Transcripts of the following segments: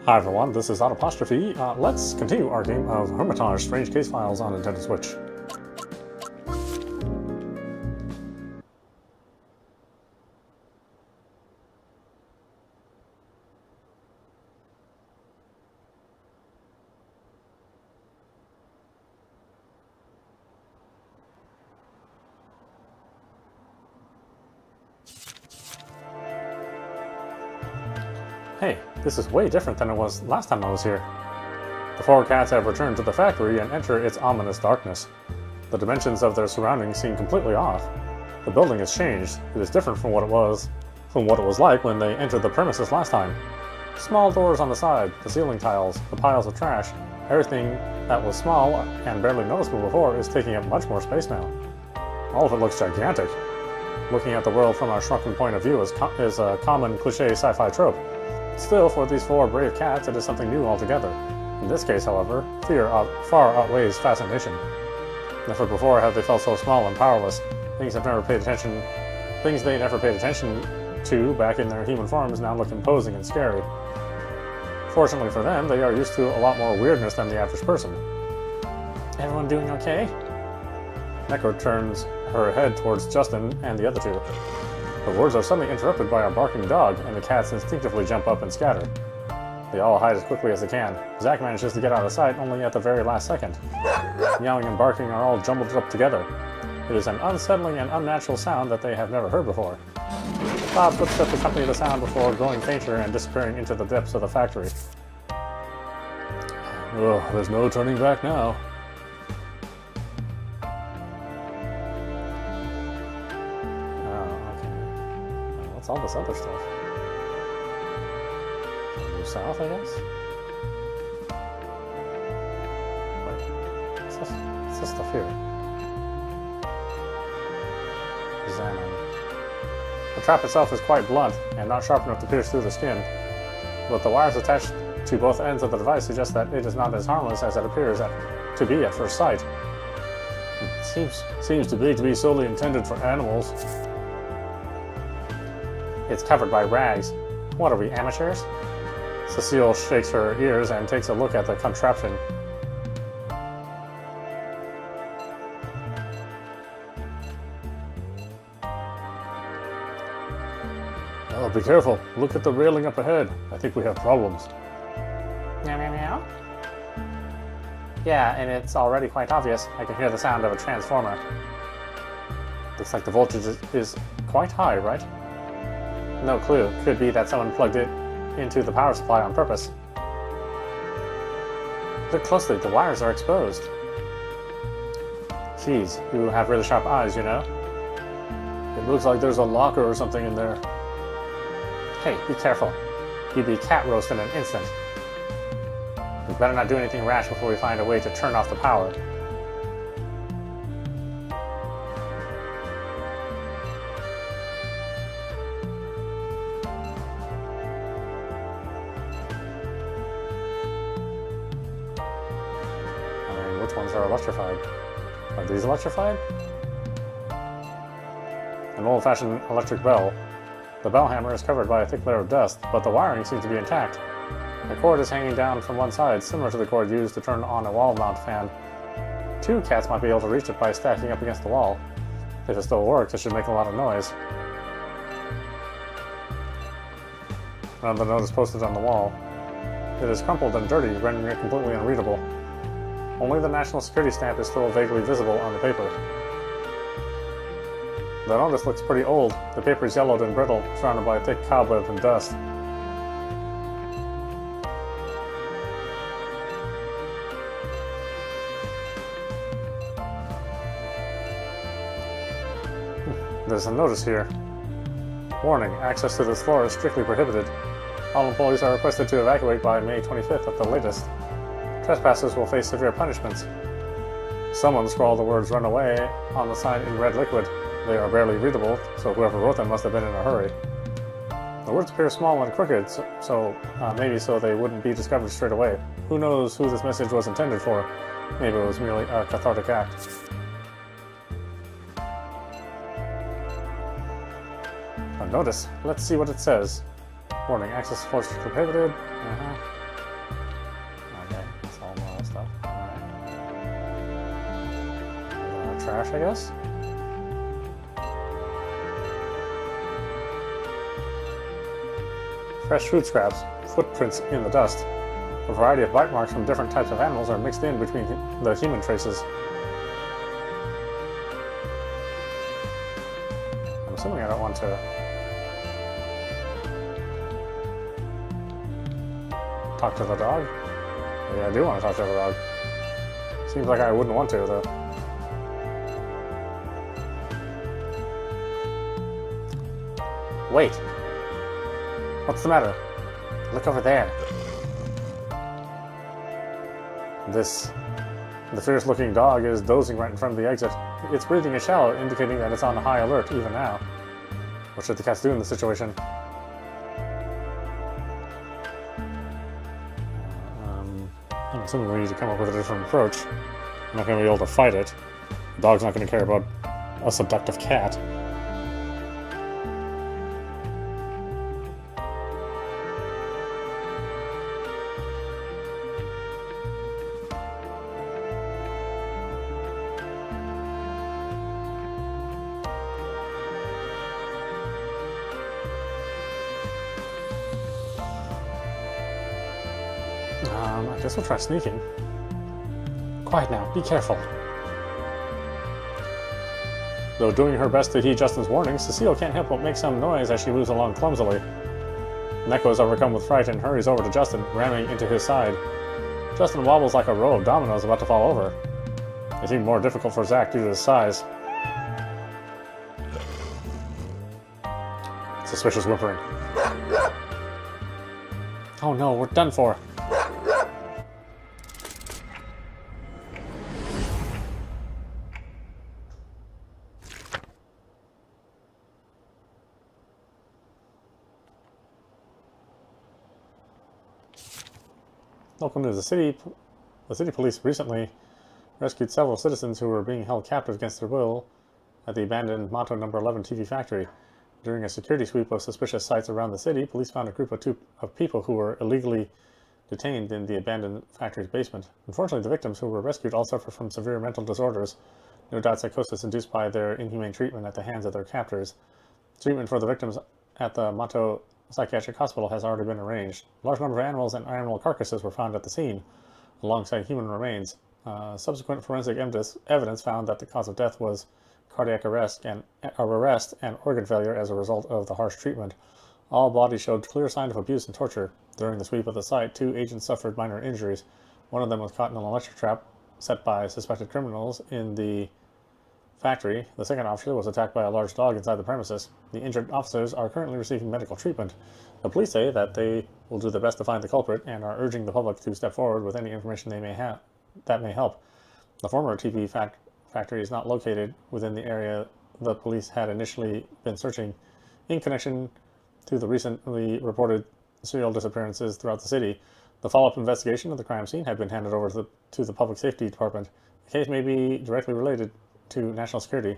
Hi everyone, this is audap. Let's continue our game of Hermitage Strange Case Files on Nintendo Switch. Hey, this is way different than it was last time I was here. The four cats have returned to the factory and enter its ominous darkness. The dimensions of their surroundings seem completely off. The building has changed. It is different from what it was like when they entered the premises last time. Small doors on the side, the ceiling tiles, the piles of trash, everything that was small and barely noticeable before is taking up much more space now. All of it looks gigantic. Looking at the world from our shrunken point of view is a common cliché sci-fi trope. Still, for these four brave cats, it is something new altogether. In this case, however, fear far outweighs fascination. Never before have they felt so small and powerless. Things they never paid attention to back in their human forms now look imposing and scary. Fortunately for them, they are used to a lot more weirdness than the average person. Everyone doing okay? Neko turns her head towards Justin and the other two. The words are suddenly interrupted by a barking dog, and the cats instinctively jump up and scatter. They all hide as quickly as they can. Zack manages to get out of sight only at the very last second. Meowing and barking are all jumbled up together. It is an unsettling and unnatural sound that they have never heard before. Loud footsteps accompany the sound before growing fainter and disappearing into the depths of the factory. Oh, there's no turning back now. All this other stuff. Move south, I guess? Wait, what's this stuff here? Examine. The trap itself is quite blunt and not sharp enough to pierce through the skin, but the wires attached to both ends of the device suggest that it is not as harmless as it appears to be at first sight. It seems too big to be solely intended for animals. It's covered by rags. What are we, amateurs? Cecile shakes her ears and takes a look at the contraption. Oh, be careful. Look at the railing up ahead. I think we have problems. Meow, meow, meow. Yeah, and it's already quite obvious. I can hear the sound of a transformer. Looks like the voltage is quite high, right? No clue. Could be that someone plugged it into the power supply on purpose. Look closely, the wires are exposed. Geez, you have really sharp eyes, you know? It looks like there's a locker or something in there. Hey, be careful. You'd be cat roast in an instant. We better not do anything rash before we find a way to turn off the power. Which ones are electrified? Are these electrified? An old-fashioned electric bell. The bell hammer is covered by a thick layer of dust, but the wiring seems to be intact. The cord is hanging down from one side, similar to the cord used to turn on a wall-mount fan. Two cats might be able to reach it by stacking up against the wall. If it still works, it should make a lot of noise. Another note is posted on the wall. It is crumpled and dirty, rendering it completely unreadable. Only the national security stamp is still vaguely visible on the paper. The notice looks pretty old. The paper is yellowed and brittle, surrounded by thick cobwebs and dust. There's a notice here. Warning, access to this floor is strictly prohibited. All employees are requested to evacuate by May 25th at the latest. Trespassers will face severe punishments. Someone scrawled the words "run away" on the sign in red liquid. They are barely readable, so whoever wrote them must have been in a hurry. The words appear small and crooked, maybe so they wouldn't be discovered straight away. Who knows who this message was intended for? Maybe it was merely a cathartic act. A notice. Let's see what it says. Warning, access force prohibited. trash, I guess? Fresh food scraps, footprints in the dust. A variety of bite marks from different types of animals are mixed in between the human traces. I'm assuming I don't want to talk to the dog. Maybe I do want to talk to the dog. Seems like I wouldn't want to, though. Wait. What's the matter? Look over there. The fierce-looking dog is dozing right in front of the exit. It's breathing a shell, indicating that it's on high alert even now. What should the cats do in this situation? I'm assuming we need to come up with a different approach. I'm not going to be able to fight it. The dog's not going to care about a seductive cat. I guess we'll try sneaking. Quiet now, be careful. Though doing her best to heed Justin's warnings, Cecile can't help but make some noise as she moves along clumsily. Neko is overcome with fright and hurries over to Justin, ramming into his side. Justin wobbles like a row of dominoes about to fall over. It seemed more difficult for Zack due to his size. Suspicious whimpering. Oh no, we're done for. Local news. The city police recently rescued several citizens who were being held captive against their will at the abandoned Motto No. 11 TV factory. During a security sweep of suspicious sites around the city, police found a group of people who were illegally detained in the abandoned factory's basement. Unfortunately, the victims who were rescued all suffer from severe mental disorders, no doubt psychosis induced by their inhumane treatment at the hands of their captors. Treatment for the victims at the Motto Psychiatric Hospital has already been arranged. A large number of animals and animal carcasses were found at the scene, alongside human remains. Subsequent forensic evidence found that the cause of death was cardiac arrest and organ failure as a result of the harsh treatment. All bodies showed clear signs of abuse and torture. During the sweep of the site, 2 agents suffered minor injuries. One of them was caught in an electric trap set by suspected criminals in the factory. The second officer was attacked by a large dog inside the premises. The injured officers are currently receiving medical treatment. The police say that they will do their best to find the culprit and are urging the public to step forward with any information they may have that may help. The former TV factory is not located within the area the police had initially been searching in connection to the recently reported serial disappearances throughout the city. The follow-up investigation of the crime scene had been handed over to the Public Safety Department. The case may be directly related to national security.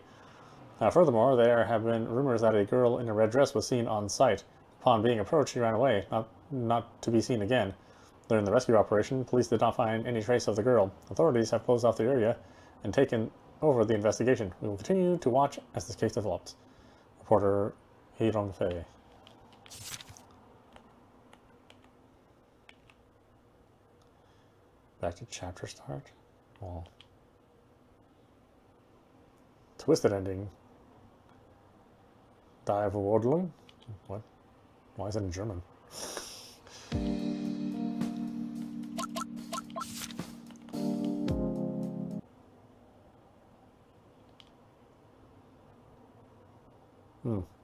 Furthermore, there have been rumors that a girl in a red dress was seen on site. Upon being approached, she ran away, not to be seen again. During the rescue operation, police did not find any trace of the girl. Authorities have closed off the area and taken over the investigation. We will continue to watch as this case develops. Reporter Hee Rong-fei. Back to chapter start. Well, twisted ending. Die of a Wodling? What? Why is it in German?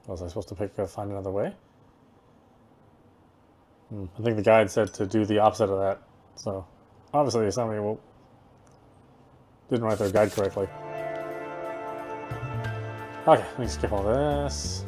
Was I supposed to find another way? I think the guide said to do the opposite of that. So, obviously somebody didn't write their guide correctly. Okay, let me skip all this.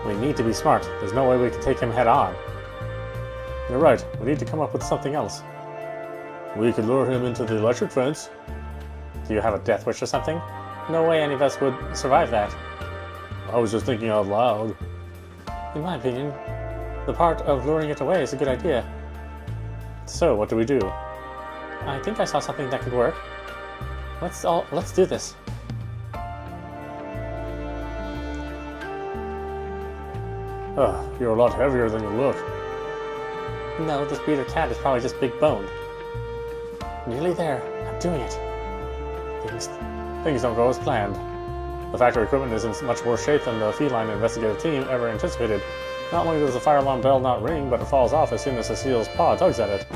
We need to be smart. There's no way we can take him head on. You're right. We need to come up with something else. We could lure him into the electric fence. Do you have a death wish or something? No way any of us would survive that. I was just thinking out loud. In my opinion, the part of luring it away is a good idea. So, what do we do? I think I saw something that could work. Let's do this. You're a lot heavier than you look. No, this breeder cat is probably just big boned. Nearly there. I'm doing it. Things don't go as planned. The factory equipment is in much worse shape than the feline investigative team ever anticipated. Not only does the fire alarm bell not ring, but it falls off as soon as Cecile's paw tugs at it.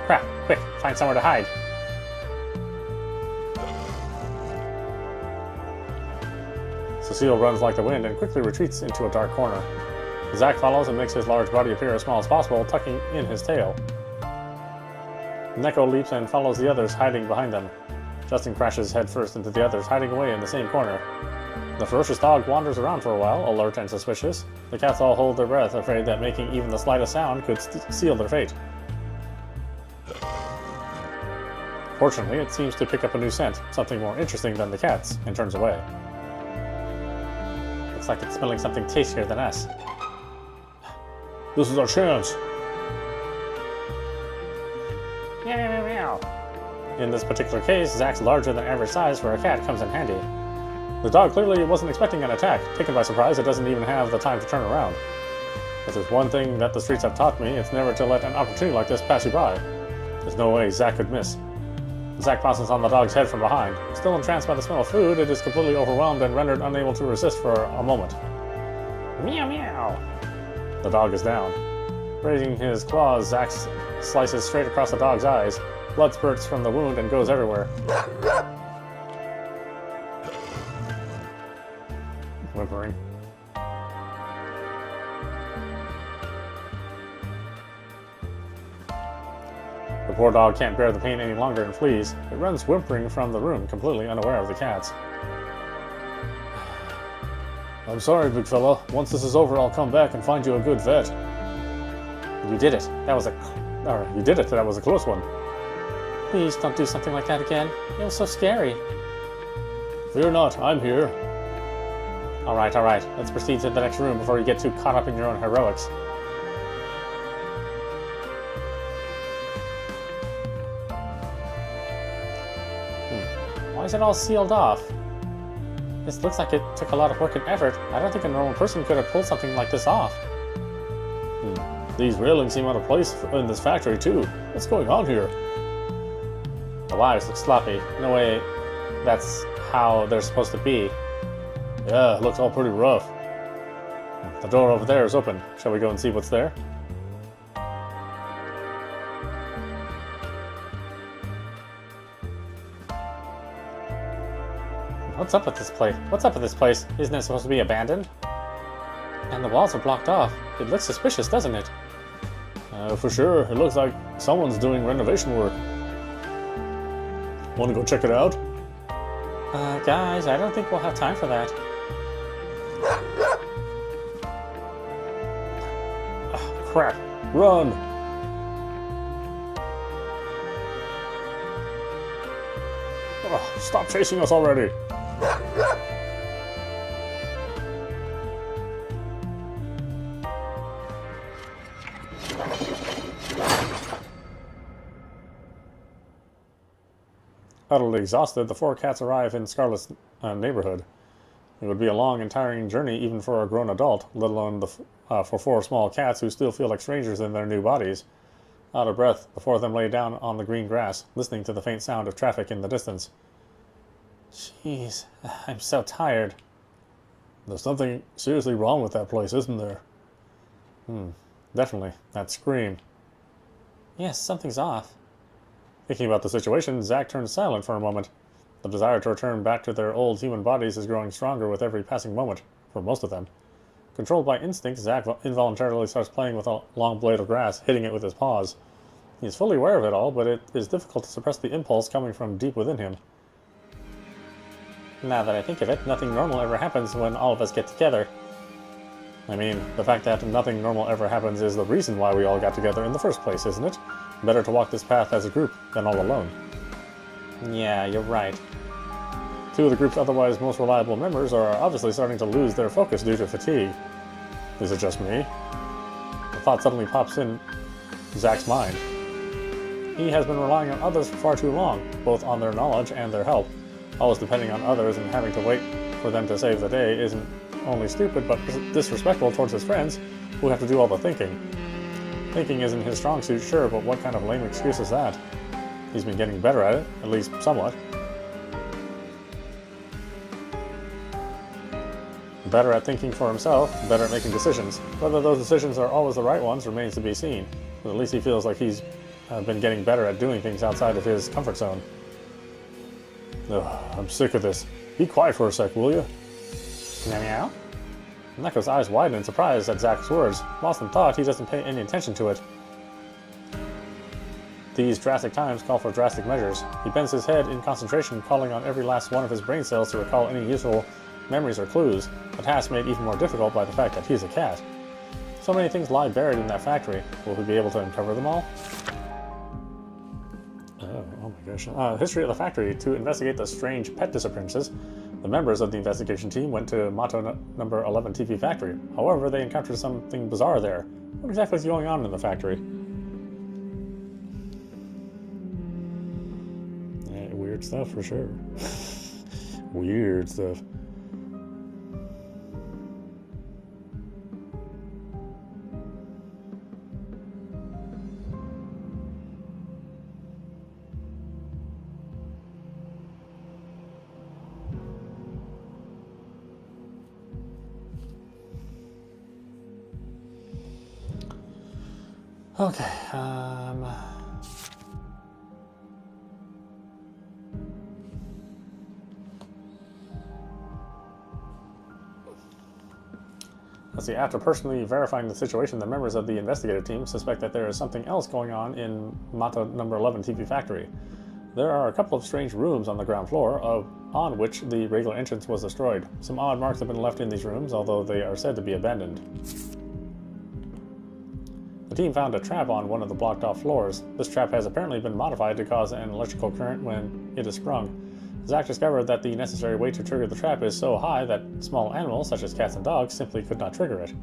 Crap! Quick, find somewhere to hide. Cecile runs like the wind and quickly retreats into a dark corner. Zack follows and makes his large body appear as small as possible, tucking in his tail. Neko leaps and follows the others, hiding behind them. Justin crashes headfirst into the others, hiding away in the same corner. The ferocious dog wanders around for a while, alert and suspicious. The cats all hold their breath, afraid that making even the slightest sound could seal their fate. Fortunately, it seems to pick up a new scent, something more interesting than the cats, and turns away. Looks like it's smelling something tastier than us. This is our chance. Meow. In this particular case, Zack's larger than average size for a cat comes in handy. The dog clearly wasn't expecting an attack. Taken by surprise, it doesn't even have the time to turn around. If there's one thing that the streets have taught me, it's never to let an opportunity like this pass you by. There's no way Zack could miss. Zack pounces on the dog's head from behind. Still entranced by the smell of food, it is completely overwhelmed and rendered unable to resist for a moment. Meow meow! The dog is down. Raising his claws, Zack slices straight across the dog's eyes. Blood spurts from the wound and goes everywhere. Whimpering. The poor dog can't bear the pain any longer and flees. It runs whimpering from the room, completely unaware of the cats. I'm sorry, big fella. Once this is over, I'll come back and find you a good vet. You did it. That was a close one. Please don't do something like that again. It was so scary. Fear not, I'm here. Alright. Let's proceed to the next room before you get too caught up in your own heroics. Why is it all sealed off? This looks like it took a lot of work and effort. I don't think a normal person could have pulled something like this off. These railings seem out of place in this factory, too. What's going on here? The wires look sloppy. No way that's how they're supposed to be. Yeah, it looks all pretty rough. The door over there is open. Shall we go and see what's there? What's up with this place? Isn't it supposed to be abandoned? And the walls are blocked off. It looks suspicious, doesn't it? For sure. It looks like someone's doing renovation work. Want to go check it out? Guys, I don't think we'll have time for that. Crap. Run! Stop chasing us already! Utterly exhausted, the four cats arrive in Scarlett's neighborhood. It would be a long and tiring journey even for a grown adult, let alone for four small cats who still feel like strangers in their new bodies. Out of breath, the four of them lay down on the green grass, listening to the faint sound of traffic in the distance. Jeez, I'm so tired. There's something seriously wrong with that place, isn't there? Definitely. That scream. Yes, something's off. Thinking about the situation, Zack turns silent for a moment. The desire to return back to their old human bodies is growing stronger with every passing moment, for most of them. Controlled by instinct, Zack involuntarily starts playing with a long blade of grass, hitting it with his paws. He is fully aware of it all, but it is difficult to suppress the impulse coming from deep within him. Now that I think of it, nothing normal ever happens when all of us get together. I mean, the fact that nothing normal ever happens is the reason why we all got together in the first place, isn't it? Better to walk this path as a group than all alone. Yeah, you're right. Two of the group's otherwise most reliable members are obviously starting to lose their focus due to fatigue. Is it just me? The thought suddenly pops in Zach's mind. He has been relying on others for far too long, both on their knowledge and their help. Always depending on others and having to wait for them to save the day isn't only stupid, but disrespectful towards his friends, who have to do all the thinking. Thinking isn't his strong suit, sure, but what kind of lame excuse is that? He's been getting better at it, at least somewhat. Better at thinking for himself, better at making decisions. Whether those decisions are always the right ones remains to be seen, but at least he feels like he's been getting better at doing things outside of his comfort zone. Ugh, I'm sick of this. Be quiet for a sec, will you? Meow? Neko's eyes widen in surprise at Zach's words. Lost in thought, he doesn't pay any attention to it. These drastic times call for drastic measures. He bends his head in concentration, calling on every last one of his brain cells to recall any useful memories or clues, a task made even more difficult by the fact that he's a cat. So many things lie buried in that factory. Will he be able to uncover them all? Oh my gosh. History of the factory. To investigate the strange pet disappearances, the members of the investigation team went to Motto number 11 TV factory. However, they encountered something bizarre there. What exactly is going on in the factory? Yeah, weird stuff for sure. Weird stuff. Okay, let's see, after personally verifying the situation, the members of the investigative team suspect that there is something else going on in Mata number 11 TV factory. There are a couple of strange rooms on the ground floor, on which the regular entrance was destroyed. Some odd marks have been left in these rooms, although they are said to be abandoned. The team found a trap on one of the blocked off floors. This trap has apparently been modified to cause an electrical current when it is sprung. Zach discovered that the necessary weight to trigger the trap is so high that small animals, such as cats and dogs, simply could not trigger it.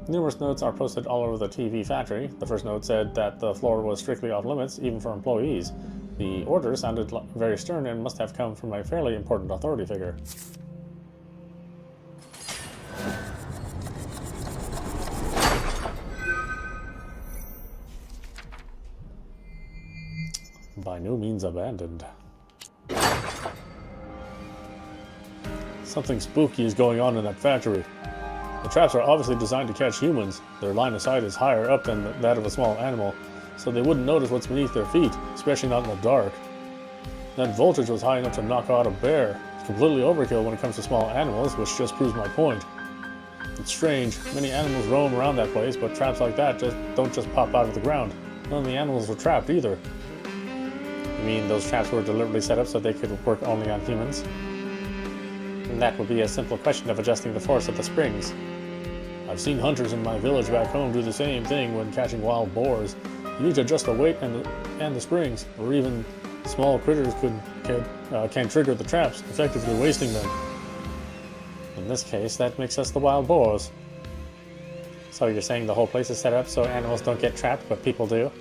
Numerous notes are posted all over the TV factory. The first note said that the floor was strictly off limits, even for employees. The order sounded very stern and must have come from a fairly important authority figure. By no means abandoned. Something spooky is going on in that factory. The traps are obviously designed to catch humans. Their line of sight is higher up than that of a small animal, so they wouldn't notice what's beneath their feet, especially not in the dark. That voltage was high enough to knock out a bear. It's completely overkill when it comes to small animals, which just proves my point. It's strange. Many animals roam around that place, but traps like that don't just pop out of the ground. None of the animals were trapped either. You mean those traps were deliberately set up so they could work only on humans? And that would be a simple question of adjusting the force of the springs. I've seen hunters in my village back home do the same thing when catching wild boars. You need to adjust the weight and the springs, or even small critters can trigger the traps, effectively wasting them. In this case, that makes us the wild boars. So you're saying the whole place is set up so animals don't get trapped, but people do?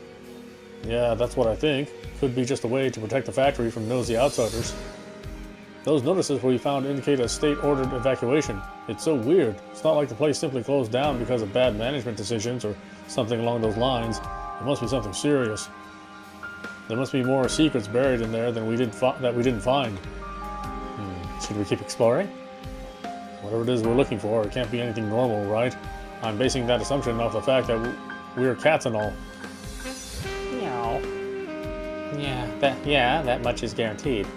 Yeah, that's what I think. Could be just a way to protect the factory from nosy outsiders. Those notices we found indicate a state-ordered evacuation. It's so weird. It's not like the place simply closed down because of bad management decisions or something along those lines. It must be something serious. There must be more secrets buried in there than we didn't find. Should we keep exploring? Whatever it is we're looking for, it can't be anything normal, right? I'm basing that assumption off the fact that we're cats and all. Meow. Yeah, that much is guaranteed.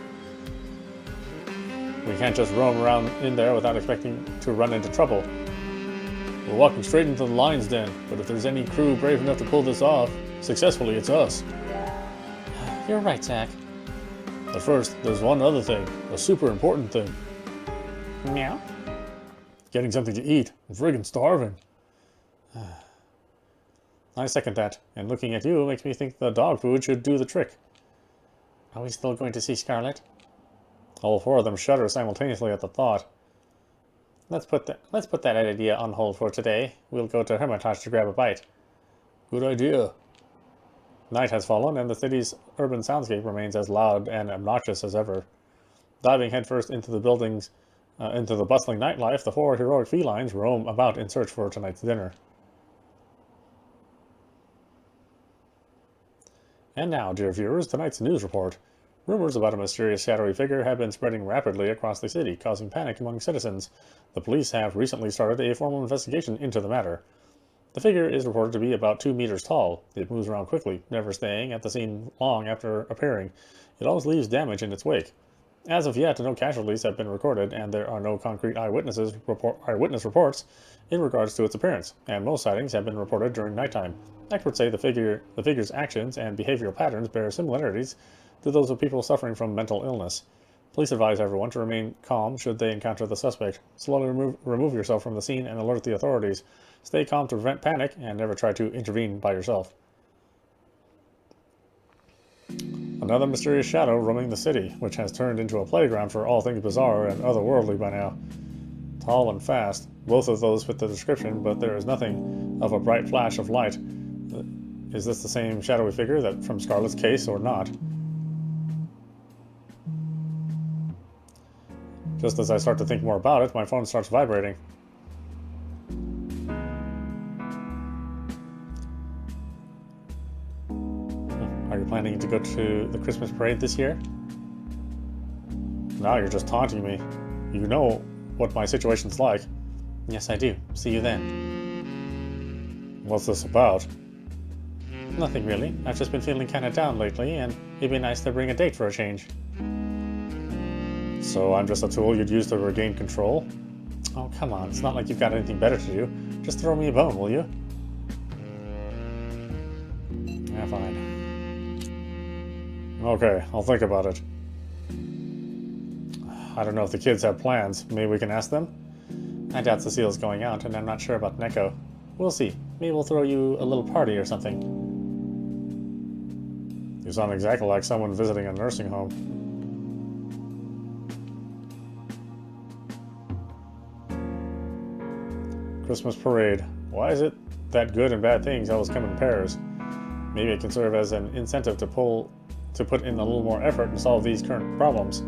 We can't just roam around in there without expecting to run into trouble. We're walking straight into the lion's den, but if there's any crew brave enough to pull this off successfully, it's us. You're right, Zach. But first, there's one other thing, a super important thing. Meow. Getting something to eat. I'm friggin' starving. I second that, and looking at you makes me think the dog food should do the trick. Are we still going to see Scarlet? All four of them shudder simultaneously at the thought. Let's put that idea on hold for today. We'll go to Hermitage to grab a bite. Good idea. Night has fallen, and the city's urban soundscape remains as loud and obnoxious as ever. Diving headfirst into the buildings, into the bustling nightlife, the four heroic felines roam about in search for tonight's dinner. And now, dear viewers, tonight's news report. Rumors about a mysterious shadowy figure have been spreading rapidly across the city, causing panic among citizens. The police have recently started a formal investigation into the matter. The figure is reported to be about 2 meters tall. It moves around quickly, never staying at the scene long after appearing. It always leaves damage in its wake. As of yet, no casualties have been recorded, and there are no concrete eyewitness reports in regards to its appearance, and most sightings have been reported during nighttime. Experts say the figure's actions and behavioral patterns bear similarities to those of people suffering from mental illness. Police advise everyone to remain calm should they encounter the suspect. Slowly remove yourself from the scene and alert the authorities. Stay calm to prevent panic, and never try to intervene by yourself. Another mysterious shadow roaming the city, which has turned into a playground for all things bizarre and otherworldly by now. Tall and fast, both of those fit the description, but there is nothing of a bright flash of light. Is this the same shadowy figure that from Scarlet's case or not? Just as I start to think more about it, my phone starts vibrating. Are you planning to go to the Christmas parade this year? Now you're just taunting me. You know what my situation's like. Yes, I do. See you then. What's this about? Nothing really. I've just been feeling kind of down lately, and it'd be nice to bring a date for a change. So I'm just a tool you'd use to regain control? Oh, come on. It's not like you've got anything better to do. Just throw me a bone, will you? Yeah, fine. Okay, I'll think about it. I don't know if the kids have plans. Maybe we can ask them? I doubt Cecile's going out, and I'm not sure about Neko. We'll see. Maybe we'll throw you a little party or something. You sound exactly like someone visiting a nursing home. Christmas parade. Why is it that good and bad things always come in pairs? Maybe it can serve as an incentive to put in a little more effort and solve these current problems.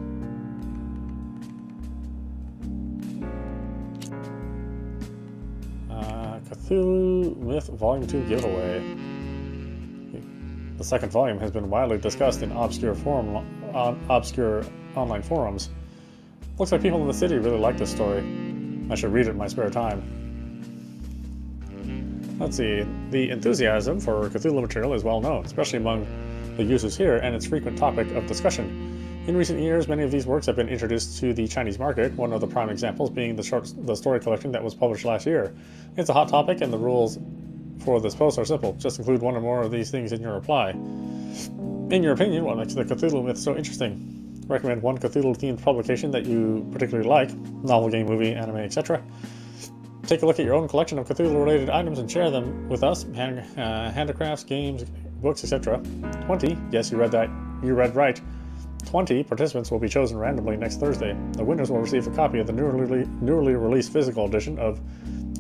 Cthulhu Myth Volume 2 giveaway. The second volume has been widely discussed in obscure online forums. Looks like people in the city really like this story. I should read it in my spare time. Let's see, the enthusiasm for Cthulhu material is well known, especially among the users here, and it's a frequent topic of discussion. In recent years, many of these works have been introduced to the Chinese market, one of the prime examples being the story collection that was published last year. It's a hot topic, and the rules for this post are simple. Just include one or more of these things in your reply. In your opinion, what makes the Cthulhu myth so interesting? Recommend one Cthulhu-themed publication that you particularly like, novel, game, movie, anime, etc. Take a look at your own collection of Cthulhu-related items and share them with us, handicrafts, games, books, etc. 20, yes, you read right. 20 participants will be chosen randomly next Thursday. The winners will receive a copy of the newly released physical edition of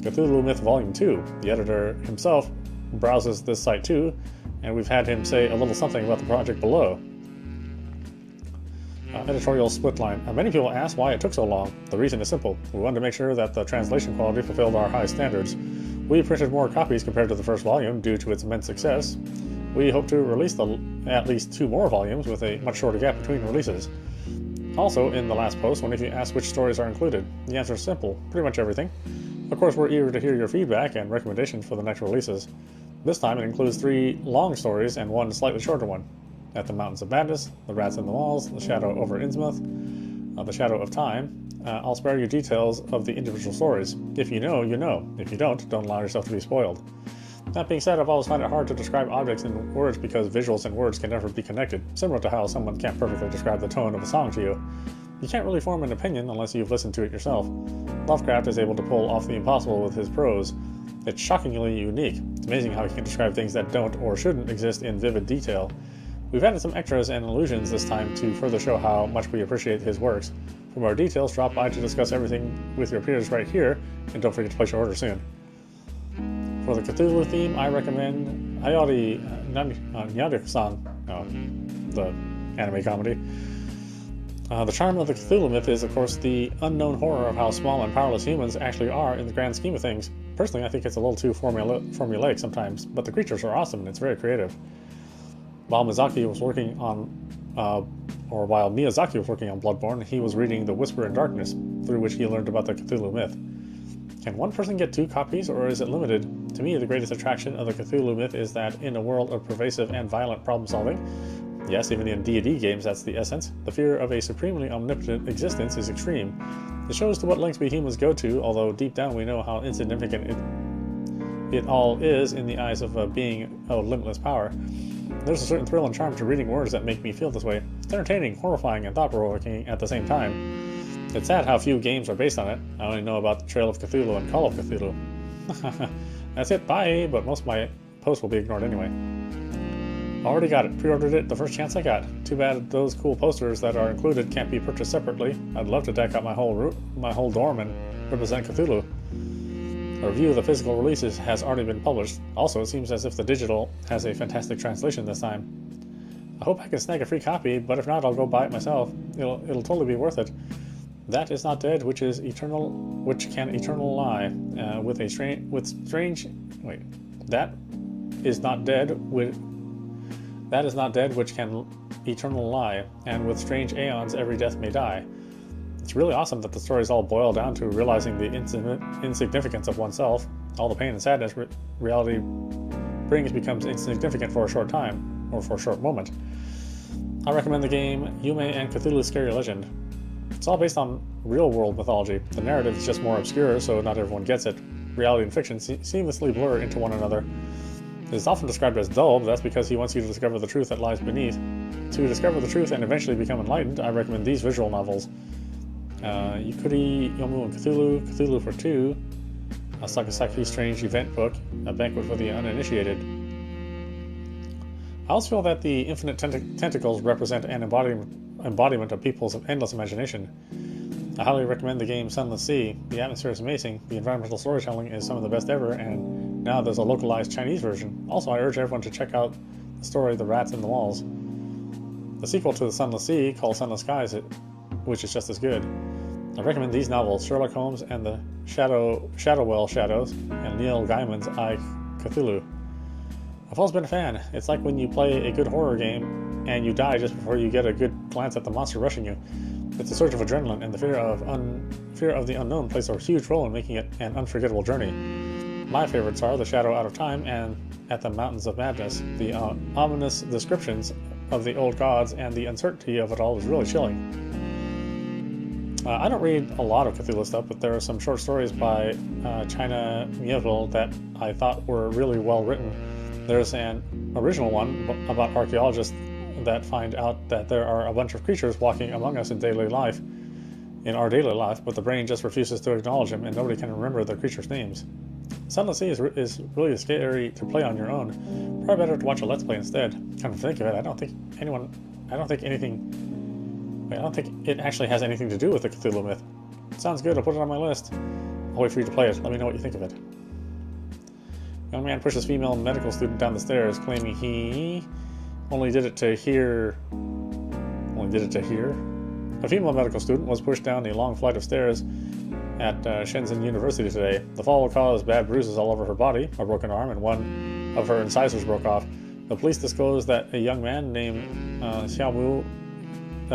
Cthulhu Myth Volume 2. The editor himself browses this site too, and we've had him say a little something about the project below. Editorial split line. Many people ask why it took so long. The reason is simple. We wanted to make sure that the translation quality fulfilled our high standards. We printed more copies compared to the first volume due to its immense success. We hope to release at least 2 more volumes with a much shorter gap between releases. Also, in the last post, one of you asked which stories are included. The answer is simple, pretty much everything. Of course, we're eager to hear your feedback and recommendations for the next releases. This time it includes 3 long stories and 1 slightly shorter one. At the Mountains of Madness, The Rats in the Walls, The Shadow over Innsmouth, The Shadow of Time. I'll spare you details of the individual stories. If you know, you know. If you don't allow yourself to be spoiled. That being said, I've always found it hard to describe objects in words because visuals and words can never be connected, similar to how someone can't perfectly describe the tone of a song to you. You can't really form an opinion unless you've listened to it yourself. Lovecraft is able to pull off the impossible with his prose. It's shockingly unique. It's amazing how he can describe things that don't or shouldn't exist in vivid detail. We've added some extras and allusions this time to further show how much we appreciate his works. For more details, drop by to discuss everything with your peers right here, and don't forget to place your order soon. For the Cthulhu theme, I recommend Ayori Nyadek-san, the anime comedy. The charm of the Cthulhu myth is, of course, the unknown horror of how small and powerless humans actually are in the grand scheme of things. Personally, I think it's a little too formulaic sometimes, but the creatures are awesome and it's very creative. While Miyazaki was working on Bloodborne, he was reading The Whisper in Darkness, through which he learned about the Cthulhu myth. Can one person get 2 copies, or is it limited? To me, the greatest attraction of the Cthulhu myth is that in a world of pervasive and violent problem-solving, yes, even in D&D games, that's the essence, the fear of a supremely omnipotent existence is extreme. It shows to what lengths we humans go to, although deep down we know how insignificant it all is in the eyes of a being of limitless power. There's a certain thrill and charm to reading words that make me feel this way. It's entertaining, horrifying, and thought-provoking at the same time. It's sad how few games are based on it. I only know about the Trail of Cthulhu and Call of Cthulhu. That's it, bye, but most of my posts will be ignored anyway. Already got it, pre-ordered it the first chance I got. Too bad those cool posters that are included can't be purchased separately. I'd love to deck out my whole dorm and represent Cthulhu. A review of the physical releases has already been published. Also, it seems as if the digital has a fantastic translation this time. I hope I can snag a free copy, but if not, I'll go buy it myself. It'll totally be worth it. That is not dead, which can eternal lie, That is not dead, which can eternal lie, and with strange aeons every death may die. It's really awesome that the stories all boil down to realizing the insignificance of oneself. All the pain and sadness reality brings becomes insignificant for a short time, or for a short moment. I recommend the game Yume and Cthulhu's Scary Legend. It's all based on real-world mythology. The narrative is just more obscure, so not everyone gets it. Reality and fiction seamlessly blur into one another. It is often described as dull, but that's because he wants you to discover the truth that lies beneath. To discover the truth and eventually become enlightened, I recommend these visual novels. Yukuri Yomu and Cthulhu for 2, a Sakasaki Strange Event book, a banquet for the uninitiated. I also feel that the infinite tentacles represent an embodiment of people's endless imagination. I highly recommend the game Sunless Sea. The atmosphere is amazing, the environmental storytelling is some of the best ever, and now there's a localized Chinese version. Also, I urge everyone to check out the story The Rats in the Walls. The sequel to the Sunless Sea, called Sunless Skies, which is just as good. I recommend these novels, Sherlock Holmes and the Shadowwell Shadows, and Neil Gaiman's I, Cthulhu. I've always been a fan. It's like when you play a good horror game and you die just before you get a good glance at the monster rushing you. It's a surge of adrenaline, and the fear of the unknown plays a huge role in making it an unforgettable journey. My favorites are The Shadow Out of Time and At the Mountains of Madness. The ominous descriptions of the old gods and the uncertainty of it all is really chilling. I don't read a lot of Cthulhu stuff, but there are some short stories by China Mieville that I thought were really well written. There's an original one about archaeologists that find out that there are a bunch of creatures walking among us in our daily life, but the brain just refuses to acknowledge them, and nobody can remember the creatures' names. Sunless Sea is really scary to play on your own. Probably better to watch a Let's Play instead. Come to think of it, I don't think it actually has anything to do with the Cthulhu myth. Sounds good, I'll put it on my list. I'll wait for you to play it. Let me know what you think of it. Young man pushes female medical student down the stairs, claiming he only did it to hear. A female medical student was pushed down a long flight of stairs at Shenzhen University today. The fall caused bad bruises all over her body, a broken arm, and one of her incisors broke off. The police disclosed that a young man named Xiaomu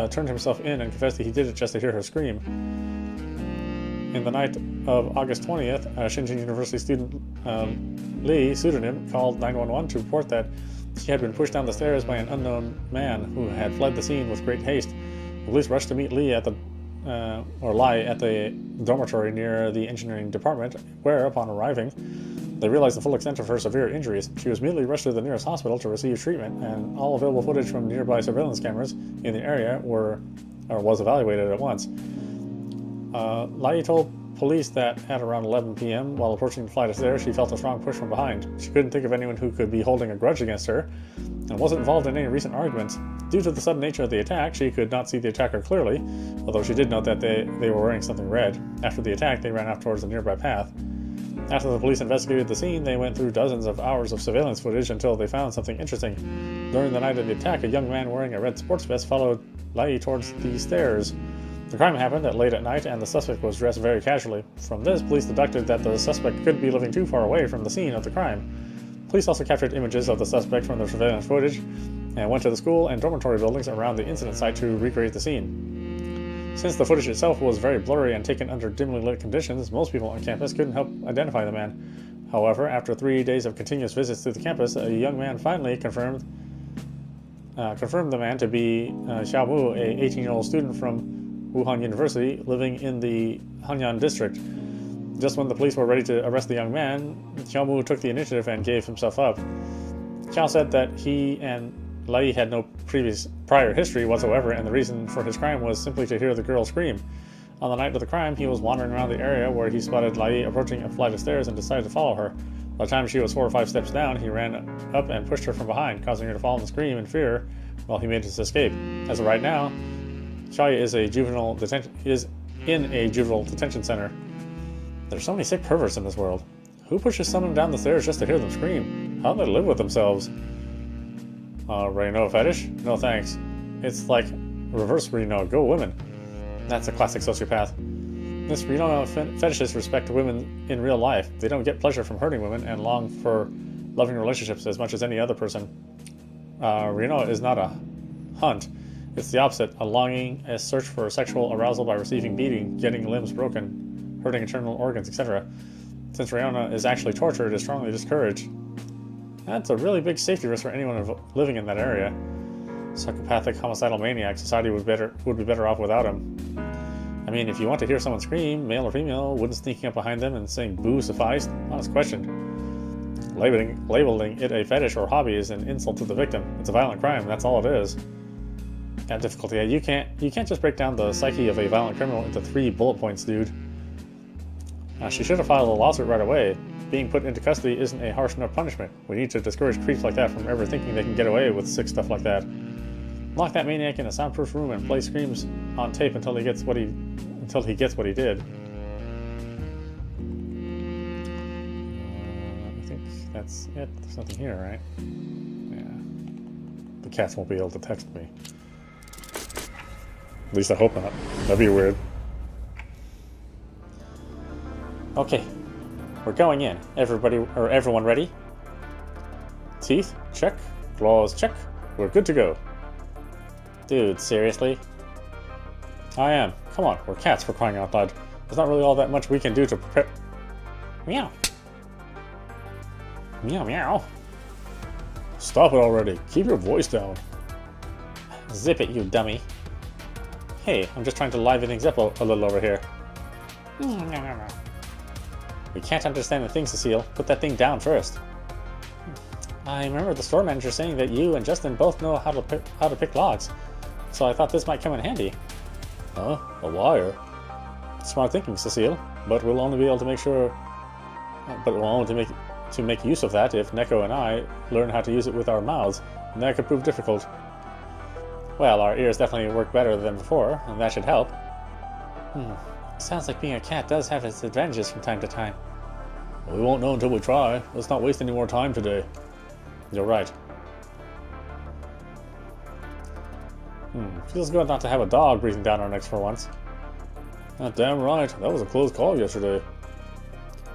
turned himself in and confessed that he did it just to hear her scream. In the night of August 20th, Shenzhen University student Li, pseudonym, called 911 to report that she had been pushed down the stairs by an unknown man who had fled the scene with great haste. The police rushed to meet Li at the dormitory near the engineering department, where, upon arriving, They realized the full extent of her severe injuries. She was immediately rushed to the nearest hospital to receive treatment, and all available footage from nearby surveillance cameras in the area was evaluated at once. Lai told police that at around 11 p.m., while approaching the flight of stairs, she felt a strong push from behind. She couldn't think of anyone who could be holding a grudge against her, and wasn't involved in any recent arguments. Due to the sudden nature of the attack, she could not see the attacker clearly, although she did note that they were wearing something red. After the attack, they ran off towards a nearby path. After the police investigated the scene, they went through dozens of hours of surveillance footage until they found something interesting. During the night of the attack, a young man wearing a red sports vest followed Lai towards the stairs. The crime happened late at night, and the suspect was dressed very casually. From this, police deduced that the suspect could be living too far away from the scene of the crime. Police also captured images of the suspect from the surveillance footage, and went to the school and dormitory buildings around the incident site to recreate the scene. Since the footage itself was very blurry and taken under dimly lit conditions, most people on campus couldn't help identify the man. However, after 3 days of continuous visits to the campus, a young man finally confirmed the man to be Xiao Mu, a 18-year-old student from Wuhan University living in the Hanyang district. Just when the police were ready to arrest the young man, Xiao Mu took the initiative and gave himself up. Xiao said that he and Lai had no prior history whatsoever, and the reason for his crime was simply to hear the girl scream. On the night of the crime, he was wandering around the area where he spotted Lai approaching a flight of stairs and decided to follow her. By the time she was 4 or 5 steps down, he ran up and pushed her from behind, causing her to fall and scream in fear while he made his escape. As of right now, Xiaoya is in a juvenile detention center. There's so many sick perverts in this world. Who pushes someone down the stairs just to hear them scream? How do they live with themselves? Reno fetish? No thanks. It's like reverse Reno, go women. That's a classic sociopath. This Reno fetishists respect women in real life. They don't get pleasure from hurting women and long for loving relationships as much as any other person. Reno is not a hunt. It's the opposite, a longing, a search for sexual arousal by receiving beating, getting limbs broken, hurting internal organs, etc. Since Rihanna is actually torture, it is strongly discouraged. That's a really big safety risk for anyone living in that area. Psychopathic, homicidal maniac, society would be better off without him. I mean, if you want to hear someone scream, male or female, wouldn't sneaking up behind them and saying boo suffice? Honest question. Labeling it a fetish or hobby is an insult to the victim. It's a violent crime, that's all it is. Got difficulty. Yeah, you can't just break down the psyche of a violent criminal into 3 bullet points, dude. She should have filed a lawsuit right away. Being put into custody isn't a harsh enough punishment. We need to discourage creeps like that from ever thinking they can get away with sick stuff like that. Lock that maniac in a soundproof room and play screams on tape until he gets what he did. I think that's it. There's nothing here, right? Yeah. The cats won't be able to text me. At least I hope not. That'd be weird. Okay. We're going in. Everyone ready? Teeth? Check. Claws? Check. We're good to go. Dude, seriously? I am. Come on, we're cats for crying out loud. There's not really all that much we can do to prepare. Meow. Meow meow. Stop it already. Keep your voice down. Zip it, you dummy. Hey, I'm just trying to liven things up a little over here. We can't understand the thing, Cecile. Put that thing down first. I remember the store manager saying that you and Justin both know how to pick locks, so I thought this might come in handy. Huh? A wire? Smart thinking, Cecile. But we'll only be able to make use of that if Neko and I learn how to use it with our mouths, and that could prove difficult. Well, our ears definitely work better than before, and that should help. Sounds like being a cat does have its advantages from time to time. Well, we won't know until we try. Let's not waste any more time today. You're right. Feels good not to have a dog breathing down our necks for once. Damn right. That was a close call yesterday.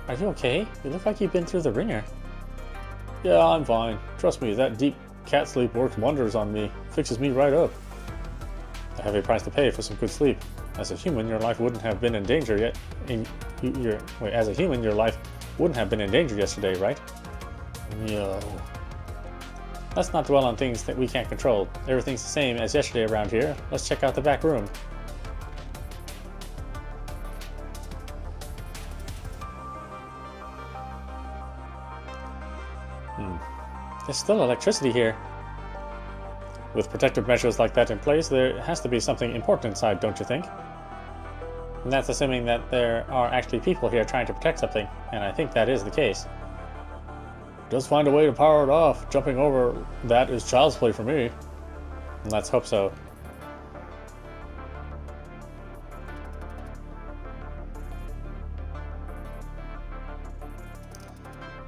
Are you okay? You look like you've been through the ringer. Yeah, I'm fine. Trust me, that deep cat sleep works wonders on me. Fixes me right up. I have a price to pay for some good sleep. As a human, your life wouldn't have been in danger yet. As a human, your life wouldn't have been in danger yesterday, right? No. Let's not dwell on things that we can't control. Everything's the same as yesterday around here. Let's check out the back room. There's still electricity here. With protective measures like that in place, there has to be something important inside, don't you think? And that's assuming that there are actually people here trying to protect something, and I think that is the case. Just find a way to power it off. Jumping over that is child's play for me. Let's hope so.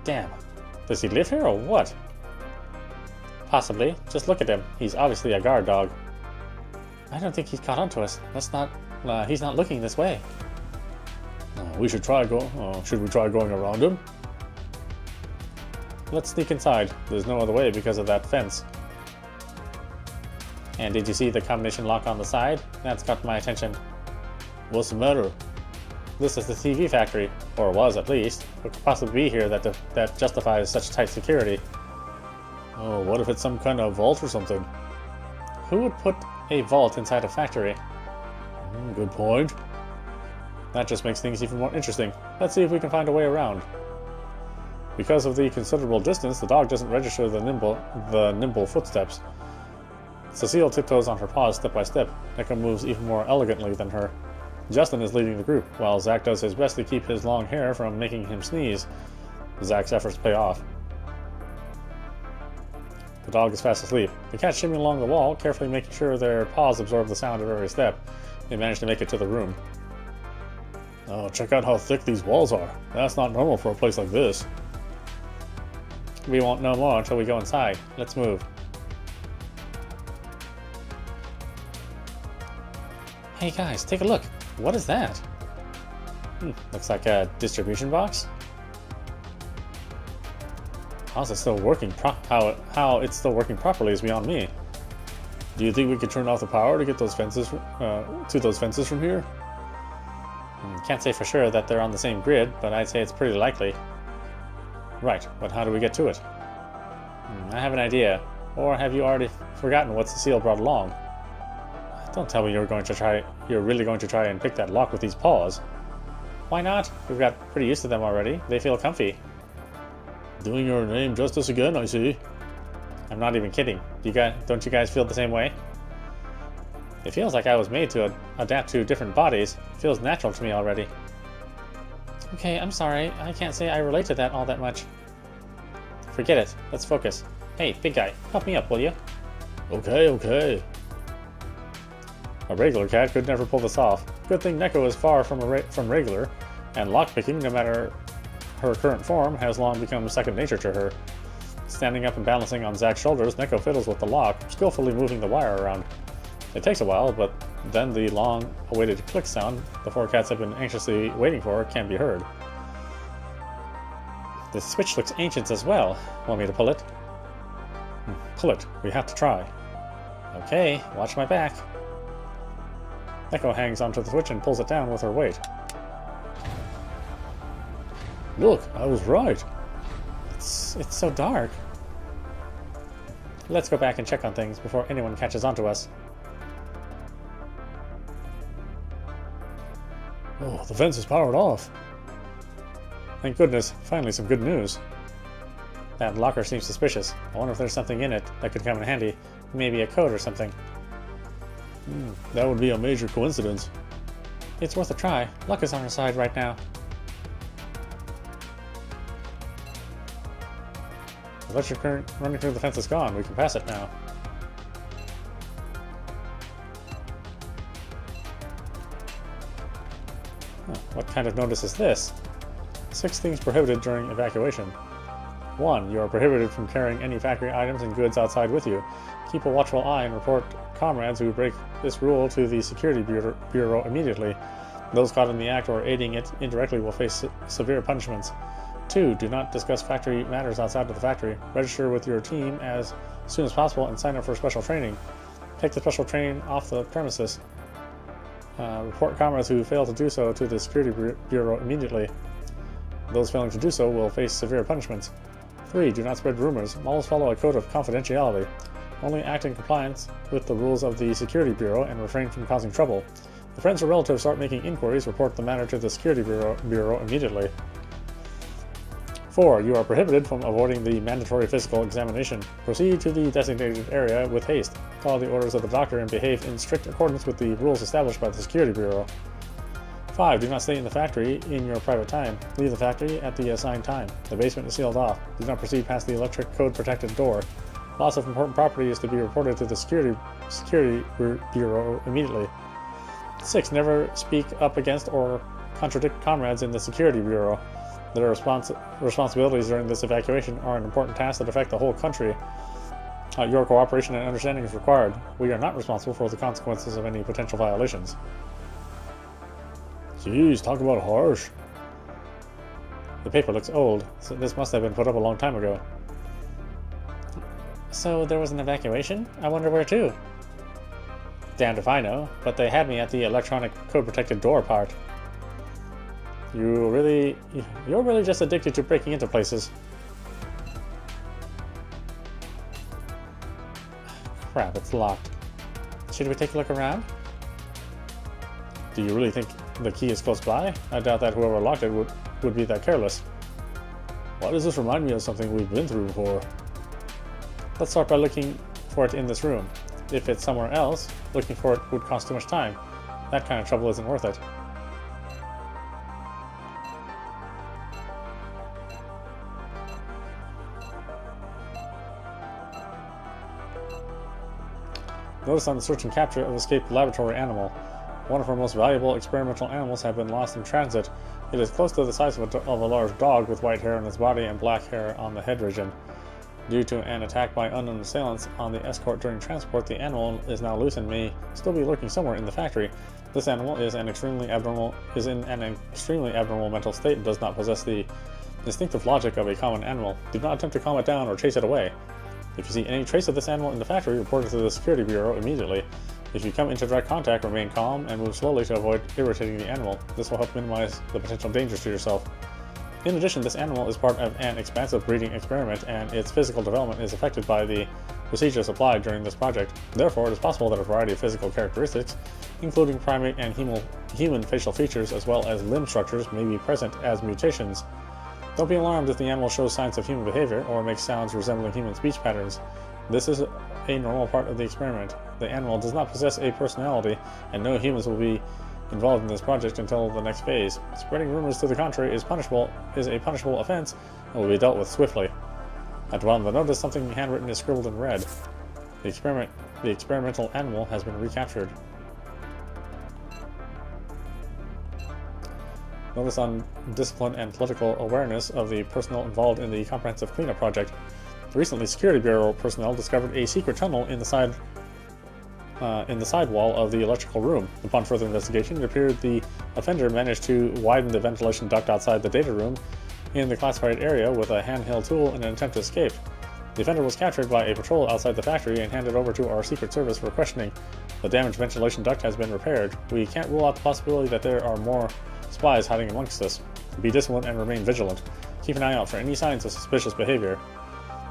Damn. Does he live here or what? Possibly. Just look at him. He's obviously a guard dog. I don't think he's caught on to us. Let's not... he's not looking this way. Should we try going around him? Let's sneak inside. There's no other way because of that fence. And did you see the combination lock on the side? That's got my attention. What's the matter? This is the TV factory, or was at least. What could possibly be here that justifies such tight security? Oh, what if it's some kind of vault or something? Who would put a vault inside a factory? Good point. That just makes things even more interesting. Let's see if we can find a way around. Because of the considerable distance, the dog doesn't register the nimble footsteps. Cecile tiptoes on her paws step by step. Neko moves even more elegantly than her. Justin is leading the group, while Zach does his best to keep his long hair from making him sneeze. Zach's efforts pay off. The dog is fast asleep. The cats shimmy along the wall, carefully making sure their paws absorb the sound of every step. They manage to make it to the room. Oh, check out how thick these walls are. That's not normal for a place like this. We won't know more until we go inside. Let's move. Hey guys, take a look. What is that? Looks like a distribution box. How's it still working? How it's still working properly is beyond me. Do you think we could turn off the power to get those fences to those fences from here? Can't say for sure that they're on the same grid, but I'd say it's pretty likely. Right, but how do we get to it? I have an idea. Or have you already forgotten what Cecile brought along? Don't tell me you're really going to try and pick that lock with these paws. Why not? We've got pretty used to them already. They feel comfy. Doing your name justice again, I see. I'm not even kidding. Don't you guys feel the same way? It feels like I was made to adapt to different bodies. It feels natural to me already. Okay, I'm sorry. I can't say I relate to that all that much. Forget it. Let's focus. Hey, big guy, help me up, will you? Okay. A regular cat could never pull this off. Good thing Neko is far from regular, and lockpicking, no matter her current form, has long become second nature to her. Standing up and balancing on Zach's shoulders, Neko fiddles with the lock, skillfully moving the wire around. It takes a while, but then the long-awaited click sound the four cats have been anxiously waiting for can be heard. The switch looks ancient as well. Want me to pull it? Pull it. We have to try. Okay, watch my back. Neko hangs onto the switch and pulls it down with her weight. Look, I was right. It's so dark. Let's go back and check on things before anyone catches on to us. Oh, the fence is powered off. Thank goodness, finally some good news. That locker seems suspicious. I wonder if there's something in it that could come in handy. Maybe a code or something. That would be a major coincidence. It's worth a try. Luck is on our side right now. The electric current running through the fence is gone. We can pass it now. What kind of notice is this? 6 things prohibited during evacuation. 1. You are prohibited from carrying any factory items and goods outside with you. Keep a watchful eye and report comrades who break this rule to the Security Bureau immediately. Those caught in the act or aiding it indirectly will face severe punishments. 2. Do not discuss factory matters outside of the factory. Register with your team as soon as possible and sign up for special training. Take the special train off the premises. Report comrades who fail to do so to the Security Bureau immediately. Those failing to do so will face severe punishments. 3. Do not spread rumors. Always follow a code of confidentiality. Only act in compliance with the rules of the Security Bureau and refrain from causing trouble. If friends or relatives start making inquiries, report the matter to the Security Bureau immediately. 4. You are prohibited from avoiding the mandatory physical examination. Proceed to the designated area with haste. Follow the orders of the doctor and behave in strict accordance with the rules established by the Security Bureau. 5. Do not stay in the factory in your private time. Leave the factory at the assigned time. The basement is sealed off. Do not proceed past the electric code protected door. Loss of important property is to be reported to the Security Bureau immediately. 6. Never speak up against or contradict comrades in the Security Bureau. Their responsibilities during this evacuation are an important task that affect the whole country. Your cooperation and understanding is required. We are not responsible for the consequences of any potential violations. Jeez, talk about harsh. The paper looks old, so this must have been put up a long time ago. So there was an evacuation? I wonder where to. Damned if I know, but they had me at the electronic code-protected door part. You're really just addicted to breaking into places. Crap, it's locked. Should we take a look around? Do you really think the key is close by? I doubt that whoever locked it would be that careless. Why does this remind me of something we've been through before? Let's start by looking for it in this room. If it's somewhere else, looking for it would cost too much time. That kind of trouble isn't worth it. Notice on the search and capture of escaped laboratory animal. One of our most valuable experimental animals have been lost in transit. It is close to the size of a large dog with white hair on its body and black hair on the head region. Due to an attack by unknown assailants on the escort during transport, the animal is now loose and may still be lurking somewhere in the factory. This animal is in an extremely abnormal mental state and does not possess the instinctive logic of a common animal. Do not attempt to calm it down or chase it away. If you see any trace of this animal in the factory, report it to the Security Bureau immediately. If you come into direct contact, remain calm and move slowly to avoid irritating the animal. This will help minimize the potential dangers to yourself. In addition, this animal is part of an expansive breeding experiment, and its physical development is affected by the procedures applied during this project. Therefore, it is possible that a variety of physical characteristics, including primate and human facial features as well as limb structures, may be present as mutations. Don't be alarmed if the animal shows signs of human behavior or makes sounds resembling human speech patterns. This is a normal part of the experiment. The animal does not possess a personality, and no humans will be involved in this project until the next phase. Spreading rumors to the contrary is a punishable offense and will be dealt with swiftly. At the bottom of the notice, something handwritten is scribbled in red. The experimental animal has been recaptured. Notice on discipline and political awareness of the personnel involved in the comprehensive cleanup project. Recently, Security Bureau personnel discovered a secret tunnel in the side wall of the electrical room. Upon further investigation, it appeared the offender managed to widen the ventilation duct outside the data room in the classified area with a handheld tool in an attempt to escape. The offender was captured by a patrol outside the factory and handed over to our Secret Service for questioning. The damaged ventilation duct has been repaired. We can't rule out the possibility that there are more spies hiding amongst us. Be disciplined and remain vigilant. Keep an eye out for any signs of suspicious behavior.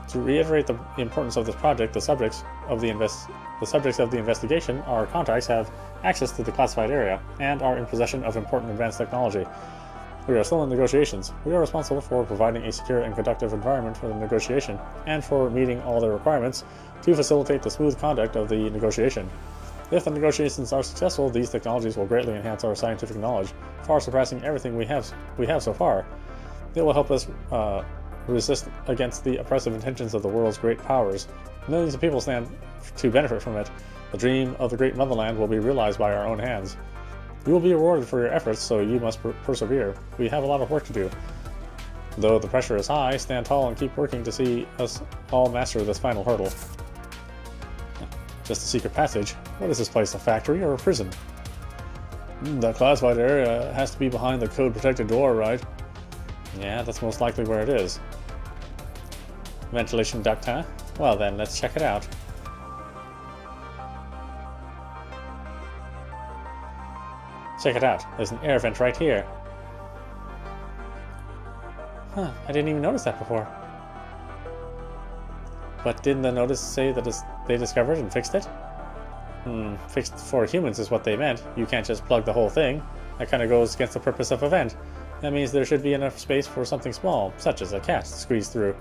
To reiterate the importance of this project, the subjects of the investigation, our contacts, have access to the classified area and are in possession of important advanced technology. We are still in negotiations. We are responsible for providing a secure and conductive environment for the negotiation, and for meeting all the requirements to facilitate the smooth conduct of the negotiation. If the negotiations are successful, these technologies will greatly enhance our scientific knowledge, far surpassing everything we have so far. It will help us resist against the oppressive intentions of the world's great powers. Millions of people stand to benefit from it. The dream of the great motherland will be realized by our own hands. You will be rewarded for your efforts, so you must persevere. We have a lot of work to do. Though the pressure is high, stand tall and keep working to see us all master this final hurdle. Just a secret passage. What is this place, a factory or a prison? The classified area has to be behind the code-protected door, right? Yeah, that's most likely where it is. Ventilation duct, huh? Well then, let's check it out. Check it out. There's an air vent right here. Huh, I didn't even notice that before. But didn't the notice say that they discovered and fixed it? Fixed for humans is what they meant. You can't just plug the whole thing. That kind of goes against the purpose of a vent. That means there should be enough space for something small, such as a cat, to squeeze through.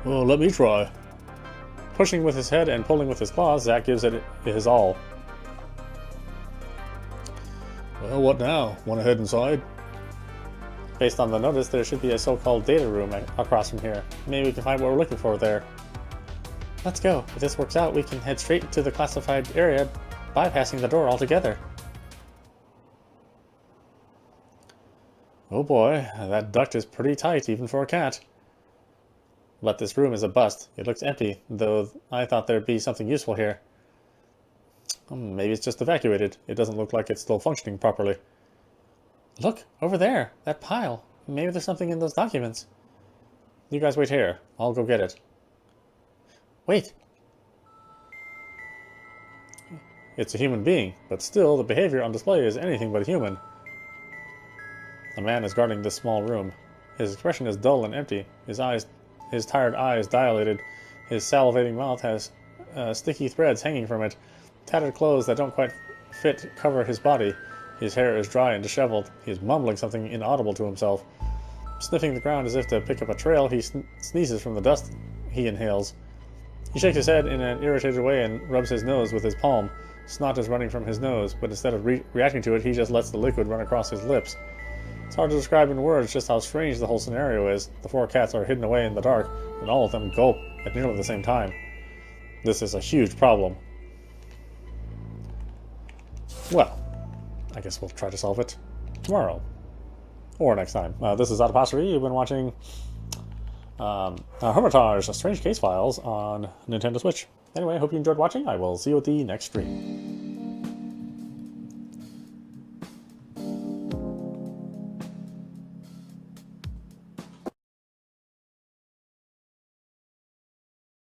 Well, let me try. Pushing with his head and pulling with his claws, Zack gives it his all. Well, what now? Want to head inside? Based on the notice, there should be a so-called data room across from here. Maybe we can find what we're looking for there. Let's go. If this works out, we can head straight to the classified area, bypassing the door altogether. Oh boy, that duct is pretty tight even for a cat. But this room is a bust. It looks empty, though I thought there'd be something useful here. Maybe it's just evacuated. It doesn't look like it's still functioning properly. Look, over there, that pile. Maybe there's something in those documents. You guys wait here. I'll go get it. Wait. It's a human being, but still the behavior on display is anything but human. A man is guarding this small room. His expression is dull and empty. His tired eyes dilated. His salivating mouth has sticky threads hanging from it. Tattered clothes that don't quite fit cover his body. His hair is dry and disheveled. He is mumbling something inaudible to himself. Sniffing the ground as if to pick up a trail, he sneezes from the dust he inhales. He shakes his head in an irritated way and rubs his nose with his palm. Snot is running from his nose, but instead of reacting to it, he just lets the liquid run across his lips. It's hard to describe in words just how strange the whole scenario is. The 4 cats are hidden away in the dark, and all of them gulp at nearly the same time. This is a huge problem. Well, I guess we'll try to solve it tomorrow. Or next time. This is audap. You've been watching Hermitage, Strange Case Files on Nintendo Switch. Anyway, I hope you enjoyed watching. I will see you at the next stream.